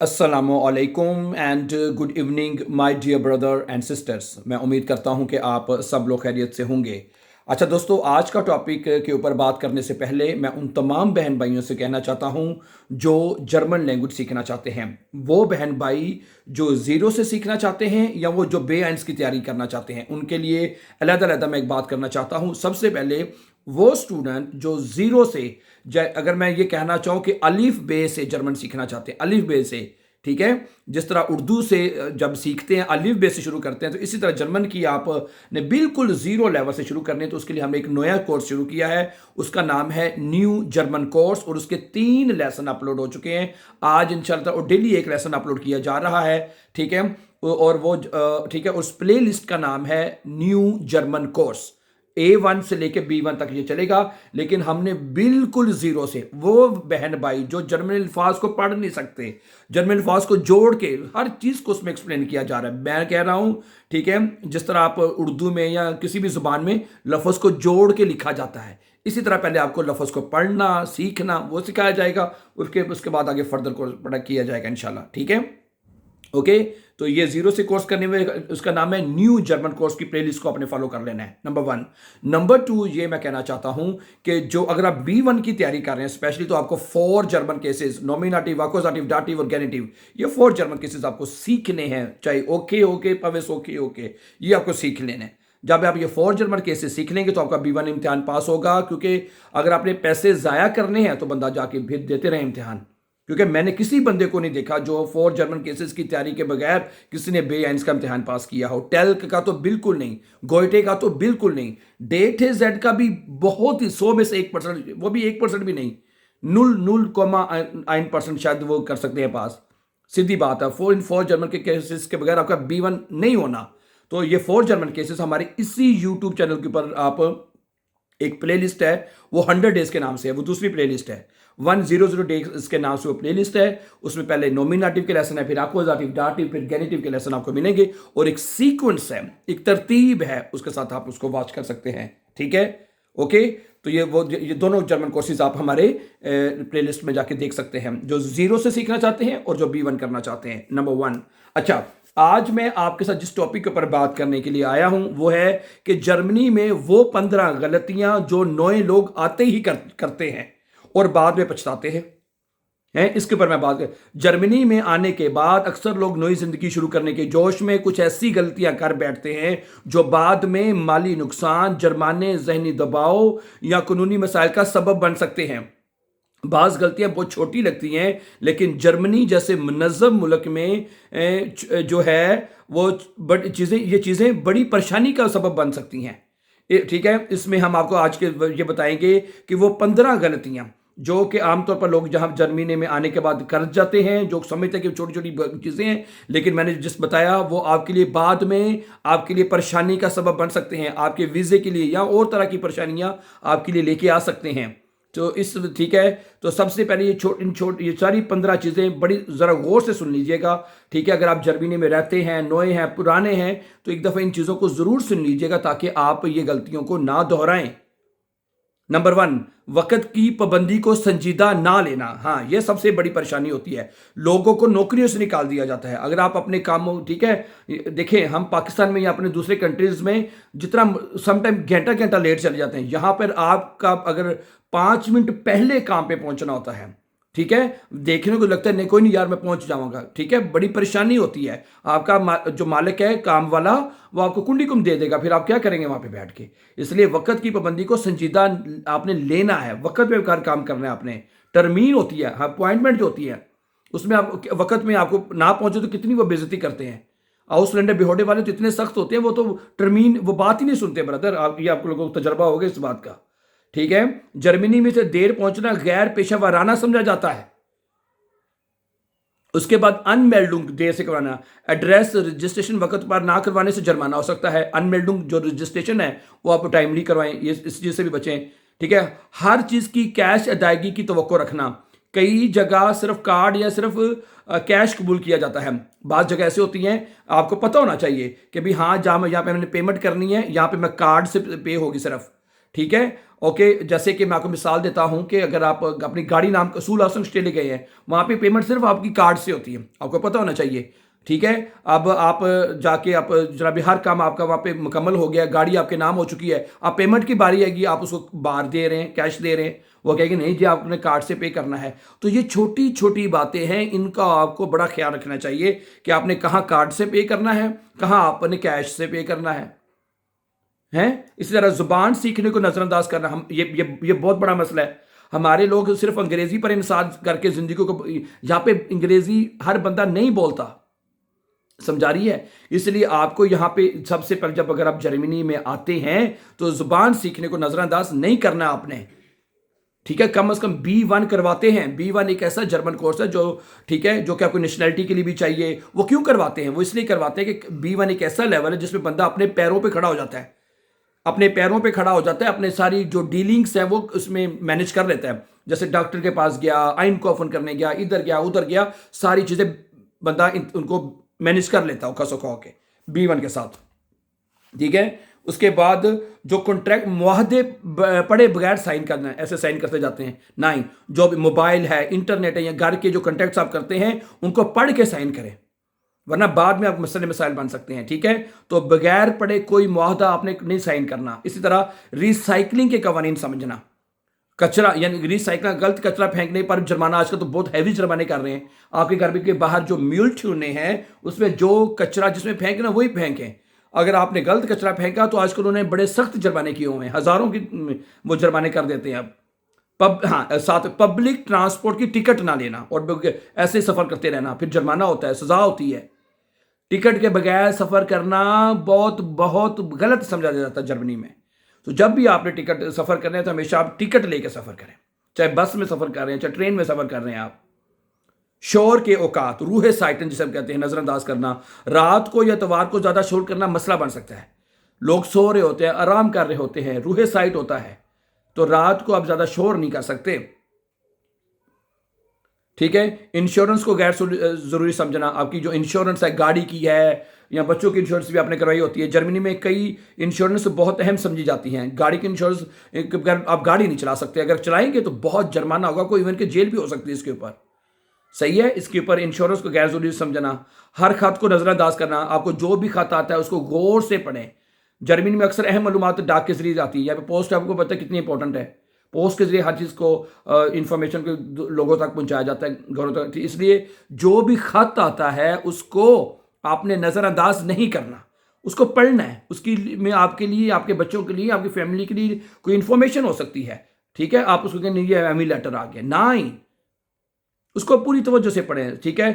अस्सलामुअलैकुम and good evening my dear brother and sisters. मैं उम्मीद करता हूं कि आप सब लोग खैरियत से होंगे। अच्छा दोस्तों, आज का टॉपिक के ऊपर बात करने से पहले मैं उन तमाम बहन भाइयों से कहना चाहता हूं जो जर्मन लैंग्वेज सीखना चाहते हैं। वो बहन भाई जो ज़ीरो से सीखना चाहते हैं या वो जो बे-आइंस की तैयारी करना चाहते हैं, उनके लिए अलग-अलग मैं एक बात करना चाहता हूं। सबसे पहले वो स्टूडेंट जो ज़ीरो से, अगर मैं ये कहना चाहूँ कि अलिफ बे से जर्मन सीखना चाहते हैं, अलिफ बे से, ठीक है, जिस तरह उर्दू से जब सीखते हैं अलिफ बे से शुरू करते हैं, तो इसी तरह जर्मन की आपने बिल्कुल ज़ीरो लेवल से शुरू करने। तो उसके लिए हमने एक नया कोर्स शुरू किया है, उसका नाम है न्यू जर्मन कोर्स, और उसके 3 लेसन अपलोड हो चुके हैं आज इंशाल्लाह, और डेली एक लेसन अपलोड किया जा रहा है, ठीक है। और वो ठीक है, उस प्ले लिस्ट का नाम है न्यू जर्मन कोर्स। A1 से लेके B1 तक ये चलेगा, लेकिन हमने बिल्कुल ज़ीरो से, वो बहन भाई जो जर्मन अल्फाज को पढ़ नहीं सकते, जर्मन अल्फाज को जोड़ के हर चीज़ को उसमें एक्सप्लेन किया जा रहा है। मैं कह रहा हूँ, ठीक है, जिस तरह आप उर्दू में या किसी भी ज़ुबान में लफ्ज़ को जोड़ के लिखा जाता है, इसी तरह पहले आपको लफ्ज़ को पढ़ना सीखना वो सिखाया जाएगा, उसके बाद आगे फर्दर कोर्स पढ़ा किया जाएगा इंशाल्लाह, ठीक है। ओके, तो ये ज़ीरो से कोर्स करने में उसका नाम है न्यू जर्मन कोर्स की प्लेलिस्ट को आपने फॉलो कर लेना है, नंबर 1। नंबर 2, ये मैं कहना चाहता हूं कि जो अगर आप B1 की तैयारी कर रहे हैं स्पेशली, तो आपको 4 जर्मन केसेस, नॉमिनेटिव, अक्यूजेटिव, दाटिव और गेनिटिव, ये 4 जर्मन केसेस आपको सीखने हैं, चाहे ओके ओके पवेस ओके ओके, ये आपको सीख लेने हैं। जब आप ये 4 जर्मन केसेस सीख लेंगे तो आपका B1 इम्तिहान पास होगा, क्योंकि अगर आपने पैसे ज़ाया करने हैं तो बंदा जाके फिर देते रहे इम्तिहान, क्योंकि मैंने किसी बंदे को नहीं देखा जो 4 जर्मन केसेस की तैयारी के बगैर किसी ने बे-आइंस का इम्तिहान पास किया हो। टेल्क का तो बिल्कुल नहीं, गोइटे का तो बिल्कुल नहीं, डेट जेड का भी बहुत ही 100 में से 1%, वो भी 1% भी नहीं, 0.9% शायद वो कर सकते हैं पास। सीधी बात है, 4 जर्मन के केसेस के बगैर आपका B1 नहीं होना। तो ये 4 जर्मन केसेस हमारे इसी यूट्यूब चैनल के ऊपर आप एक प्लेलिस्ट है, वो 100 डेज के नाम से है, वो दूसरी प्लेलिस्ट है, 100 डेज के नाम से वो प्लेलिस्ट है। उसमें पहले नॉमिनेटिव के लेसन है, फिर अक्यूजेटिव, दाटिव, फिर गेनिटिव के लेसन आपको मिलेंगे, और एक सीक्वेंस है, एक तरतीब है, उसके साथ आप उसको वॉच कर सकते हैं, ठीक है। ओके, तो ये दोनों जर्मन कोर्सेज आप हमारे प्लेलिस्ट में जाके देख सकते हैं, जो ज़ीरो से सीखना चाहते हैं और जो B1 करना चाहते हैं, नंबर 1। अच्छा, आज मैं आपके साथ जिस टॉपिक पर बात करने के लिए आया हूं वो है कि जर्मनी में वो 15 गलतियां जो नए लोग आते ही करते हैं और बाद में पछताते हैं, इसके ऊपर मैं बात कर। जर्मनी में आने के बाद अक्सर लोग नई जिंदगी शुरू करने के जोश में कुछ ऐसी गलतियां कर बैठते हैं जो बाद में माली नुकसान, जुर्माने, जहनी दबाव या कानूनी मसाइल का सबब बन सकते हैं। बाज़ गलतियां बहुत छोटी लगती हैं, लेकिन जर्मनी जैसे मुनज़्ज़म मुल्क में जो है वो बड़ी चीज़ें, ये चीज़ें बड़ी परेशानी का सबब बन सकती हैं, ठीक है। इसमें हम आपको आज के ये बताएंगे कि वो 15 गलतियां जो कि आमतौर पर लोग जहां जर्मनी में आने के बाद कर जाते हैं, जो समझते हैं कि छोटी छोटी चीज़ें हैं, लेकिन मैंने जिस बताया वो आपके लिए बाद में आपके लिए परेशानी का सबब बन सकते हैं, आपके वीज़े के लिए या और तरह की परेशानियां आपके लिए लेके आ सकते हैं। तो ठीक है, तो सबसे पहले ये सारी 15 चीज़ें बड़ी ज़रा गौर से सुन लीजिएगा, ठीक है। अगर आप जर्मनी में रहते हैं, नए हैं, पुराने हैं, तो एक दफ़ा इन चीज़ों को ज़रूर सुन लीजिएगा ताकि आप ये गलतियों को ना दोहराएं। नंबर 1, वक़्त की पाबंदी को संजीदा ना लेना। हाँ, यह सबसे बड़ी परेशानी होती है, लोगों को नौकरियों से निकाल दिया जाता है अगर आप अपने काम, ठीक है। देखें, हम पाकिस्तान में या अपने दूसरे कंट्रीज़ में जितना समटाइम घंटा घंटा लेट चले जाते हैं, यहाँ पर आपका अगर 5 मिनट पहले काम पे पहुंचना होता है, ठीक है, देखने को लगता है नहीं कोई नहीं यार मैं पहुंच जाऊंगा, ठीक है, बड़ी परेशानी होती है। आपका जो मालिक है, काम वाला, वो आपको कुंडी कुम दे देगा, फिर आप क्या करेंगे वहां पे बैठ के। इसलिए वक्त की पाबंदी को संजीदा आपने लेना है, वक्त पे काम करना है आपने। टर्मीन होती है, अपॉइंटमेंट जो होती है, उसमें आप वक्त में आपको ना पहुंचे तो कितनी वो बेइज्जती करते हैं। हाउस सिलेंडर बेहोडे वाले तो इतने सख्त होते हैं, वो तो टर्मीन, वो बात ही नहीं सुनते ब्रदर। ये आप लोगों को तजर्बा होगा इस बात का, ठीक है। जर्मनी में से देर पहुंचना गैर पेशेवराना समझा जाता है। उसके बाद अनमेल्डुंग, देर से करवाना, एड्रेस रजिस्ट्रेशन वक्त पर ना करवाने से जुर्माना हो सकता है। अनमेल्डुंग जो रजिस्ट्रेशन है वो आप टाइमली करवाएं, ये इस चीज़ से भी बचें, ठीक है। हर चीज़ की कैश अदायगी की तवक्को रखना, कई जगह सिर्फ कार्ड या सिर्फ कैश कबूल किया जाता है, बाज़ जगह ऐसे होती हैं, आपको पता होना चाहिए कि भाई हाँ, जहाँ पे मैंने पेमेंट करनी है यहाँ पे मैं कार्ड से पे होगी सिर्फ, ठीक है। ओके, जैसे कि मैं आपको मिसाल देता हूं कि अगर आप अपनी गाड़ी नाम सूल हाउसिंग स्टे गए हैं, वहां पे पेमेंट सिर्फ आपकी कार्ड से होती है, आपको पता होना चाहिए। ठीक है, अब आप जाके आप जनाब हर काम आपका वहां पे मुकम्मल हो गया, गाड़ी आपके नाम हो चुकी है, अब पेमेंट की बारी आएगी, आप उसको बाहर दे रहे हैं, कैश दे रहे हैं, वो कहेगी नहीं जी आपने कार्ड से पे करना है। तो ये छोटी छोटी बातें हैं, इनका आपको बड़ा ख्याल रखना चाहिए कि आपने कहाँ कार्ड से पे करना है, कहाँ आपने कैश से पे करना है। इसी तरह जुबान सीखने को नजरअंदाज करना, हम ये बहुत बड़ा मसला है। हमारे लोग सिर्फ अंग्रेजी पर इंसाज करके जिंदगी को, यहां पे अंग्रेजी हर बंदा नहीं बोलता, समझा रही है। इसलिए आपको यहां पे सबसे पहले जब अगर आप जर्मनी में आते हैं तो जुबान सीखने को नजरअंदाज नहीं करना आपने। ठीक है, कम से कम B1 करवाते हैं। B1 एक ऐसा जर्मन कोर्स है जो, ठीक है, जो कि आपको नेशनलिटी के लिए भी चाहिए। वो क्यों करवाते हैं? वो इसलिए करवाते हैं कि B1 एक ऐसा लेवल है जिसमें बंदा अपने पैरों पे खड़ा हो जाता है, अपने पैरों पे खड़ा हो जाता है, अपने सारी जो डीलिंग्स है वो उसमें मैनेज कर लेता है। जैसे डॉक्टर के पास गया, आइन को ओपन करने गया, इधर गया उधर गया, सारी चीजें बंदा उनको मैनेज कर लेता है खसो खो के B1 के साथ। ठीक है, उसके बाद जो कॉन्ट्रैक्ट मुआहदे पढ़े बगैर साइन करना है, ऐसे साइन करते जाते हैं। नहीं, जो भी मोबाइल है, इंटरनेट है, या घर के जो कॉन्ट्रैक्ट्स आप करते हैं उनको पढ़ के साइन करें, वरना बाद में आप मसले मसाइल बन सकते हैं। ठीक है, तो बगैर पढ़े कोई मुआहदा आपने नहीं साइन करना। इसी तरह रिसाइकलिंग के कवानीन समझना, कचरा यानी रिसाइकल, गलत कचरा फेंकने पर जुर्माना, आजकल तो बहुत हैवी जुर्माने कर रहे हैं। आपके घर के बाहर जो म्यूल चूने हैं उसमें जो कचरा जिसमें फेंकना वही फेंकें। अगर आपने गलत कचरा फेंका तो आजकल उन्होंने बड़े सख्त जुर्माने किए हुए हैं, हजारों की वो जुर्माने कर देते हैं अब। साथ पब्लिक ट्रांसपोर्ट की टिकट ना लेना और ऐसे सफर करते रहना, फिर जुर्माना होता है, सजा होती है। टिकट के बगैर सफर करना बहुत बहुत गलत समझा जाता है जर्मनी में। तो जब भी आपने टिकट सफर करना है तो हमेशा आप टिकट लेके सफर करें, चाहे बस में सफर कर रहे हैं, चाहे ट्रेन में सफर कर रहे हैं आप। शोर के औकात, रूहे साइटन जिसे हम कहते हैं, नजरअंदाज करना। रात को या इतवार को ज्यादा शोर करना मसला बन सकता है। लोग सो रहे होते हैं, आराम कर रहे होते हैं, रूहे साइट होता है, तो रात को आप ज्यादा शोर नहीं कर सकते। ठीक है, इंश्योरेंस को गैर जरूरी समझना। आपकी जो इंश्योरेंस है गाड़ी की है या बच्चों की इंश्योरेंस भी आपने करवाई होती है। जर्मनी में कई इंश्योरेंस बहुत अहम समझी जाती हैं। गाड़ी की इंश्योरेंस, अगर आप गाड़ी नहीं चला सकते, अगर चलाएंगे तो बहुत जुर्माना होगा, कोई इवन के जेल भी हो सकती है इसके ऊपर। सही है, इसके ऊपर इंश्योरेंस को गैर जरूरी समझना। हर खत को नजरअंदाज करना, आपको जो भी खत आता है उसको गौर से पढ़ें। जर्मनी में अक्सर अहम मालूमात डाक के जरिए आती है, या पोस्ट आपको पता है कितनी इंपॉर्टेंट है। पोस्ट के जरिए हर चीज़ को इंफॉर्मेशन को लोगों तक पहुंचाया जाता है, घरों तक। इसलिए जो भी खत आता है उसको आपने नज़रअंदाज नहीं करना, उसको पढ़ना है। उसकी में आपके लिए, आपके बच्चों के लिए, आपकी फैमिली के लिए कोई इंफॉर्मेशन हो सकती है। ठीक है, आप उसको कहें ये एमी लेटर आ गया, नहीं, उसको पूरी तवज्जो से पढ़ें। ठीक है,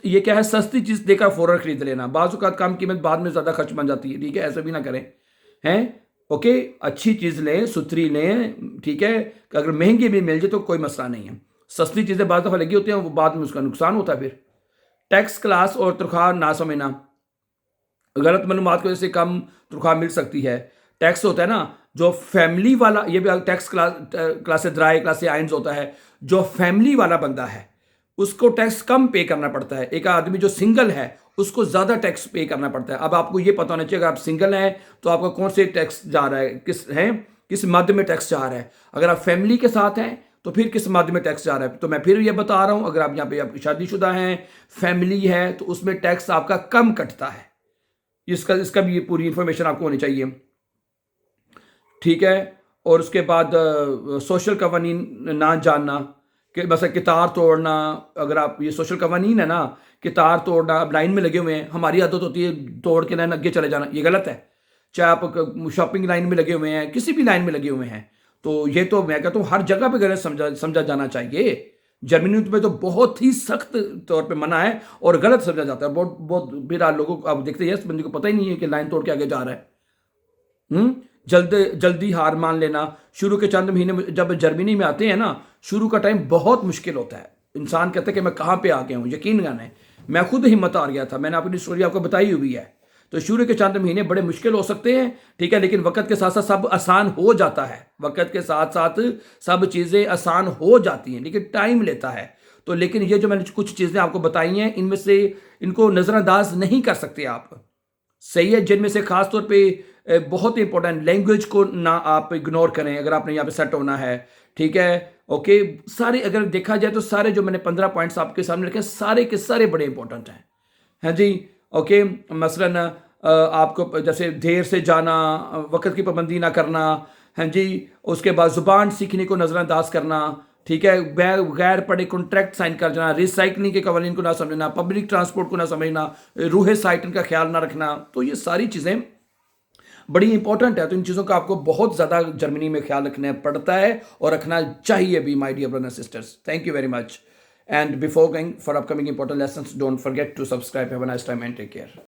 ये क्या है, सस्ती चीज़ देकर फौरन खरीद लेना, बाज़ औक़ात कम कीमत बाद में ज़्यादा खर्च बन जाती है। ठीक है, ऐसा भी ना करें। हैं, ओके, अच्छी चीज़ लें, सुथरी लें। ठीक है, अगर महंगी भी मिल जाए तो कोई मसला नहीं है। सस्ती चीज़ें बाद दफ़ा लगी होती हैं, वो बाद में उसका नुकसान होता है। फिर टैक्स क्लास और तनख्वाह ना समझना, गलत मालूमात की वजह से कम तनख्वाह मिल सकती है। टैक्स होता है ना जो फैमिली वाला, ये भी टैक्स क्लास द्राय क्लास आइन्स होता है। जो फैमिली वाला बंदा है उसको टैक्स कम पे करना पड़ता है। एक आदमी जो सिंगल है उसको ज़्यादा टैक्स पे करना पड़ता है। अब आपको ये पता होना चाहिए, अगर आप सिंगल हैं तो आपका कौन से टैक्स जा रहा है, किस मद में टैक्स जा रहा है। अगर आप फैमिली के साथ हैं तो फिर किस मद में टैक्स जा रहा है। तो मैं फिर ये बता रहा हूँ, अगर आप यहाँ पे आप शादीशुदा हैं, फैमिली है, तो उसमें टैक्स आपका कम कटता है। इसका भी पूरी इंफॉर्मेशन आपको होनी चाहिए। ठीक है, और उसके बाद सोशल कवानीन ना जानना, कि बस कितार तोड़ना। अगर आप, ये सोशल कवानीन है ना, कितार तोड़ना, अब लाइन में लगे हुए हैं, हमारी आदत होती है तोड़ के लाइन आगे चले जाना, ये गलत है। चाहे आप शॉपिंग लाइन में लगे हुए हैं, किसी भी लाइन में लगे हुए हैं, तो ये तो मैं कहता हूँ हर जगह पे गलत समझा जाना चाहिए। जर्मनी में तो बहुत ही सख्त तौर पे मना है और गलत समझा जाता है। बहुत फिर लोगों को आप देखते हैं, इस बंदे को पता ही नहीं है कि लाइन तोड़ के आगे जा रहा है। जल्दी हार मान लेना। शुरू के चंद महीने जब जर्मनी में आते हैं ना, शुरू का टाइम बहुत मुश्किल होता है। इंसान कहता है कि मैं कहाँ पे आ गया हूँ। यकीन करना है, मैं खुद हिम्मत हार गया था, मैंने अपनी स्टोरी आपको बताई हुई है। तो शुरू के चंद महीने बड़े मुश्किल हो सकते हैं, ठीक है, लेकिन वक्त के साथ साथ सब आसान हो जाता है। वक्त के साथ साथ सब चीज़ें आसान हो जाती हैं, लेकिन टाइम लेता है। तो लेकिन ये जो मैंने कुछ चीज़ें आपको बताई हैं, इनमें से इनको नज़रअंदाज नहीं कर सकते आप। सही है, जिनमें से खास तौर पे बहुत ही इंपॉर्टेंट, लैंग्वेज को ना आप इग्नोर करें अगर आपने यहाँ पे सेट होना है, ठीक है। ओके, सारे अगर देखा जाए तो सारे जो मैंने 15 पॉइंट्स आपके सामने रखे सारे के सारे बड़े इंपॉर्टेंट हैं, हाँ जी। ओके, मसलन आपको जैसे देर से जाना, वक्त की पाबंदी ना करना, हाँ जी। उसके बाद ज़ुबान सीखने को नज़रअंदाज करना, ठीक है। गैर पढ़े कॉन्ट्रैक्ट साइन कर जाना, रिसाइकलिंग के कवानीन को ना समझना, पब्लिक ट्रांसपोर्ट को ना समझना, रूहे साइटन का ख्याल ना रखना, तो ये सारी चीज़ें बड़ी इंपॉर्टेंट है। तो इन चीज़ों का आपको बहुत ज़्यादा जर्मनी में ख्याल रखना पड़ता है और रखना चाहिए भी, my dear brothers and sisters. Thank you very much, and before going for upcoming important lessons, don't forget to subscribe. Have a nice time and take care.